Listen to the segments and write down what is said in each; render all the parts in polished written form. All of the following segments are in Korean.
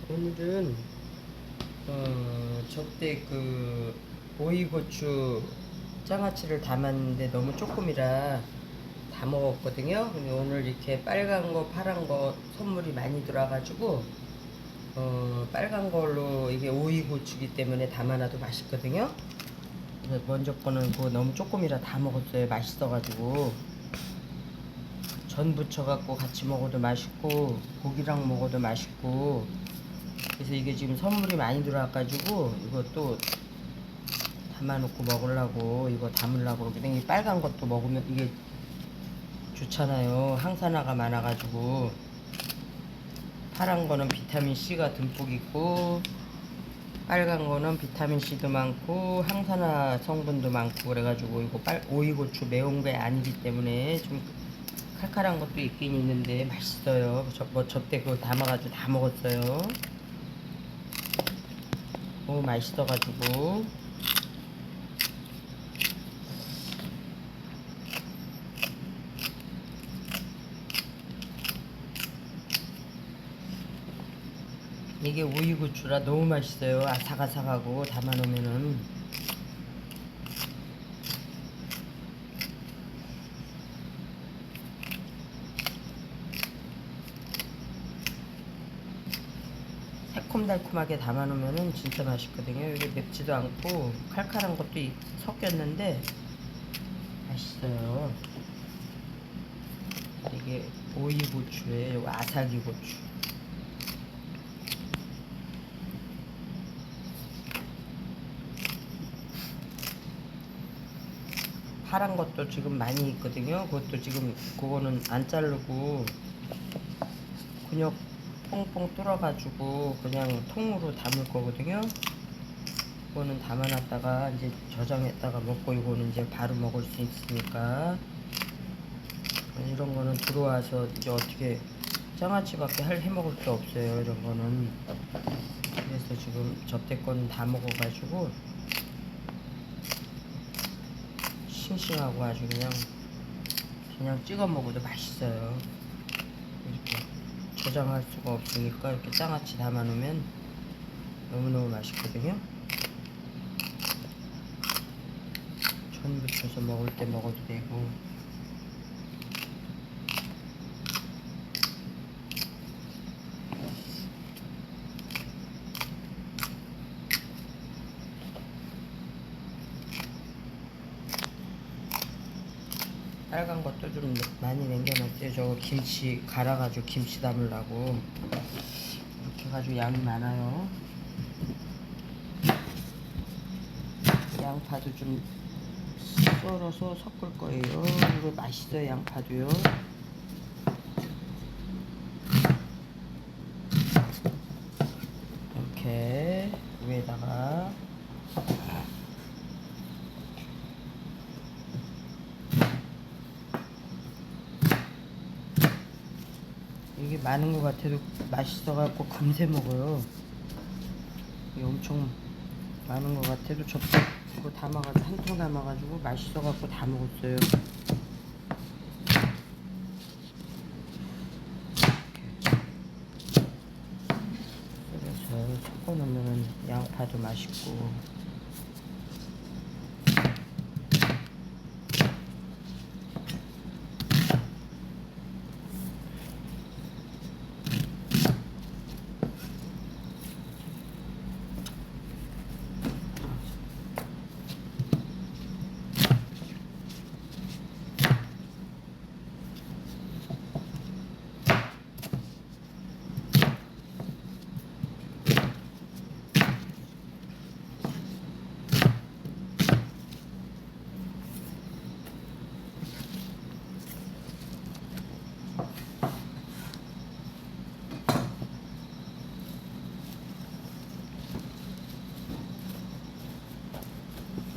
오늘은 저때 그 오이고추 장아찌를 담았는데 너무 조금이라 다 먹었거든요. 근데 오늘 이렇게 빨간 거 파란 거 선물이 많이 들어와가지고 빨간 걸로 이게 오이고추기 때문에 담아놔도 맛있거든요. 그래서 먼저 거는 그거 너무 조금이라 다 먹었어요. 맛있어가지고 전 부쳐갖고 같이 먹어도 맛있고 고기랑 먹어도 맛있고. 그래서 이게 지금 선물이 많이 들어와가지고 이것도 담아놓고 먹으려고 이거 담으려고 그러거든요. 이 빨간 것도 먹으면 이게 좋잖아요. 항산화가 많아가지고. 파란 거는 비타민 C가 듬뿍 있고 빨간 거는 비타민 C도 많고 항산화 성분도 많고 그래가지고 이거 오이고추 매운 게 아니기 때문에 좀 칼칼한 것도 있긴 있는데 맛있어요. 저때 그거 담아가지고 다 먹었어요. 너무 맛있어가지고. 이게 오이고추라 너무 맛있어요. 아삭아삭하고 담아놓으면은. 새콤달콤하게 담아놓으면은 진짜 맛있거든요. 이게 맵지도 않고 칼칼한 것도 섞였는데 맛있어요. 이게 오이고추예요. 아삭이고추. 파란 것도 지금 많이 있거든요. 그것도 지금 그거는 안 자르고 근육 뽕뽕 뚫어가지고 그냥 통으로 담을 거거든요. 이거는 담아놨다가 이제 저장했다가 먹고 이거는 이제 바로 먹을 수 있으니까. 이런 거는 들어와서 이제 어떻게 장아찌밖에 해먹을 게 없어요. 이런 거는. 그래서 지금 접대 거는 다 먹어가지고 싱싱하고 아주 그냥 찍어 먹어도 맛있어요. 이렇게 저장할 수가 없으니까 이렇게 장아찌 담아 놓으면 너무너무 맛있거든요. 전 부쳐서 먹을 때 먹어도 되고. 빨간 것도 좀 많이 남겨놨어요. 저거 김치 갈아가지고 김치 담으려고. 이렇게 해가지고 양이 많아요. 양파도 좀 썰어서 섞을 거예요. 이거 맛있어요. 양파도요. 이렇게 위에다가 이게 많은 것 같아도 맛있어갖고 금세 먹어요. 이게 엄청 많은 것 같아도 이거 담아가지고 한 통 담아가지고 맛있어갖고 다 먹었어요. 그래서 섞어 놓으면 양파도 맛있고.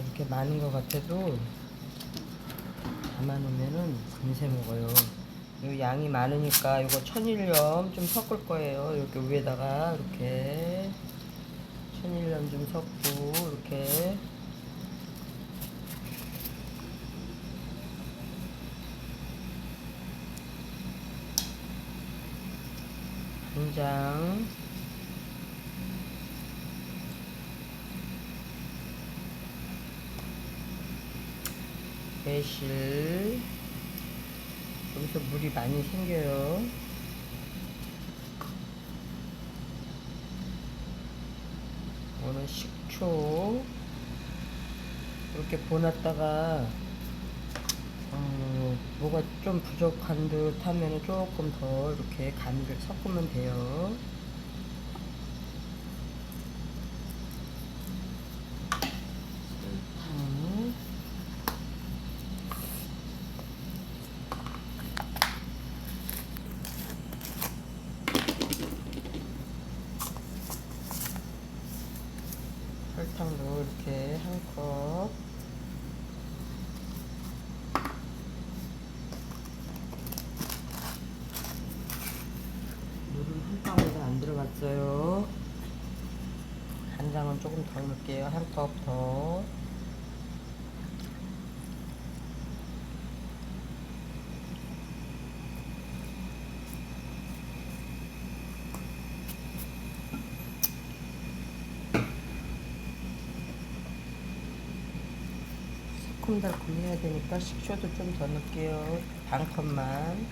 이렇게 많은 것 같아도 담아놓으면은 금세 먹어요. 이 양이 많으니까 이거 천일염 좀 섞을 거예요. 이렇게 위에다가 이렇게 천일염 좀 섞고 이렇게 간장 매실. 여기서 물이 많이 생겨요. 오늘 식초 이렇게 보놨다가 뭐가 좀 부족한 듯 하면 조금 더 이렇게 간을 섞으면 돼요. 설탕. 설탕도 이렇게 한 컵. 물은 한 방울도 안 들어갔어요. 간장은 조금 더 넣을게요. 한 컵 더. 새콤달콤 해야 되니까 식초도 좀 더 넣을게요. 반 컵만.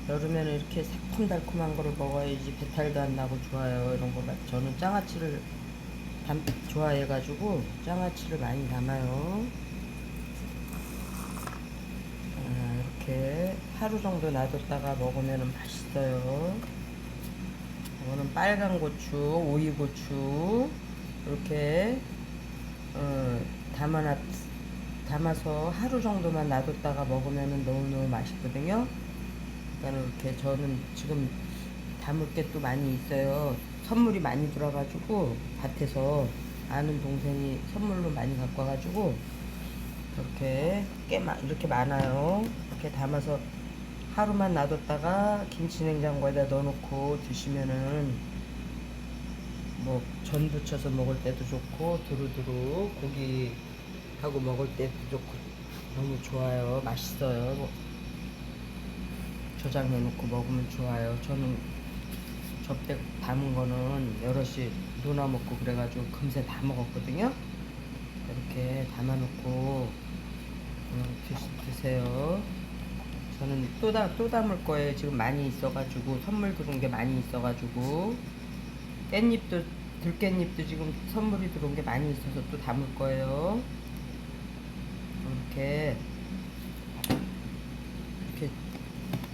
여름에는 이렇게 새콤달콤한 거를 먹어야지 배탈도 안 나고 좋아요. 이런 거 저는 장아찌를 좋아해가지고 장아찌를 많이 담아요. 이렇게 하루 정도 놔뒀다가 먹으면 맛있어요. 이거는 빨간 고추, 오이고추 이렇게 담아서 하루 정도만 놔뒀다가 먹으면 너무너무 맛있거든요. 그러니까 이렇게 저는 지금 담을 게 또 많이 있어요. 선물이 많이 들어가지고 밭에서 아는 동생이 선물로 많이 갖고 와가지고 이렇게 이렇게 많아요. 이렇게 담아서 하루만 놔뒀다가 김치 냉장고에다 넣어놓고 드시면은 뭐 전 부쳐서 먹을 때도 좋고 두루두루 고기하고 먹을 때도 좋고 너무 좋아요. 맛있어요. 뭐 저장해놓고 먹으면 좋아요. 저는 접대 담은 거는 여럿이 누나 먹고 그래가지고 금세 다 먹었거든요. 이렇게 담아놓고 드세요. 저는 또 담을 거예요. 지금 많이 있어가지고 선물 들어온 게 많이 있어가지고 들깻잎도 지금 선물이 들어온 게 많이 있어서 또 담을 거예요. 이렇게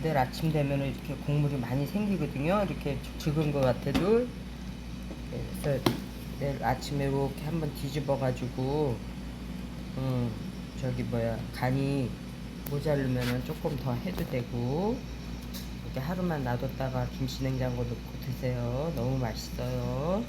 내일 아침 되면 이렇게 국물이 많이 생기거든요. 이렇게 적은 것 같아도. 그래서 내일 아침에 이렇게 한번 뒤집어 가지고 간이 모자르면은 조금 더 해도 되고 이렇게 하루만 놔뒀다가 김치 냉장고 넣고 드세요. 너무 맛있어요.